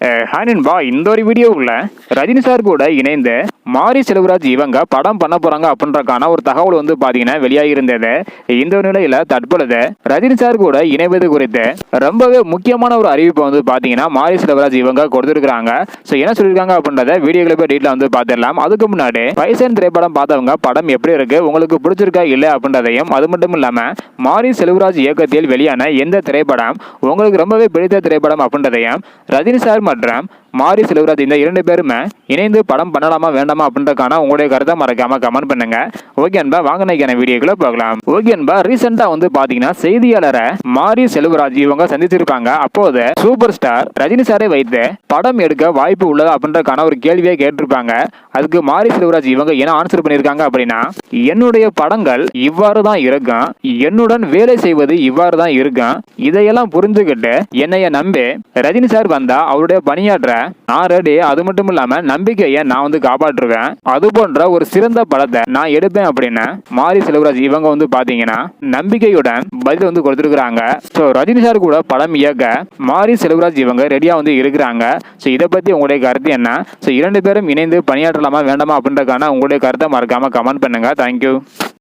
Hi நண்பா, இந்த ஒரு வீடியோவுல ரஜினி சார் கூட இணைந்து மாரி செல்வராஜ் இவங்க படம் பண்ண போறாங்க அப்படின்றக்கான ஒரு தகவல் வந்து பாத்தீங்கன்னா வெளியாகி இருந்தது. இந்த நிலையில தற்பொழுது ரஜினி சார் கூட இணைவது குறித்து ரொம்பவே முக்கியமான ஒரு அறிவிப்பு வந்து பாத்தீங்கன்னா மாரி செல்வராஜ் இவங்க கொடுத்திருக்காங்க. சோ என்ன சொல்லிருக்காங்க அப்படின்றத வீடியோக்களை போய் டீட்டெயிலா வந்து பாத்திரலாம். அதுக்கு முன்னாடி பைசன் திரைப்படம் பார்த்தவங்க படம் எப்படி இருக்கு, உங்களுக்கு பிடிச்சிருக்கா இல்ல அப்படின்றதையும், அது மட்டும் இல்லாம மாரி செல்வராஜ் இயக்கத்தில் வெளியான எந்த திரைப்படம் உங்களுக்கு ரொம்பவே பிடித்த திரைப்படம் அப்படின்றதையும், ரஜினி சார் மற்றும் மாரி செல்வராஜ் இந்த இரண்டு பேருமே இணைந்து படம் பண்ணலாமா வேண்டாமா அப்படின்றக்கான உங்களுடைய கருத்தை மறக்காம கமெண்ட் பண்ணுங்க. ஓகே அன்பா, வாங்க நைக்கான வீடியோக்குள்ள போகலாம். ஓகே அன்பா, ரீசெண்டா வந்து பாத்தீங்கன்னா செய்தியாளரை மாரி செல்வராஜ் இவங்க சந்திச்சிருப்பாங்க. அப்போது சூப்பர் ஸ்டார் ரஜினி சாரை வைத்து படம் எடுக்க வாய்ப்பு உள்ளதா அப்படின்றக்கான ஒரு கேள்வியை கேட்டிருப்பாங்க. அதுக்கு மாரி செல்வராஜ் இவங்க என்ன ஆன்சர் பண்ணிருக்காங்க அப்படின்னா, என்னுடைய படங்கள் இவ்வாறு தான் இருக்கும், என்னுடன் வேலை செய்வது இவ்வாறு தான் இருக்கும், இதையெல்லாம் புரிஞ்சுக்கிட்டு என்னைய நம்பி ரஜினி சார் வந்தா அவருடைய பணியாற்ற நான் ரெடி, அது மட்டும் இல்லாம நம்பிக்கையை நான் வந்து காப்பாற்றுவேன், அது போன்ற ஒரு சிறந்த படத்தை நான் எடுப்பேன் அப்படின்னு மாரி செல்வராஜ் இவங்க வந்து பாத்தீங்கன்னா நம்பிக்கையுடன் பதில் வந்து கொடுத்திருக்கிறாங்க. சோ ரஜினி சார் கூட படம் இயக்க மாரி செல்வராஜ் இவங்க ரெடியா வந்து இருக்கிறாங்க. சோ இதை பத்தி உங்களுடைய கருத்து என்ன? சோ இரண்டு பேரும் இணைந்து பணியாற்றலாமா வேண்டாமா அப்படின்றக்கான உங்களுடைய கருத்தை மறக்காம கமெண்ட் பண்ணுங்க. தேங்க்யூ.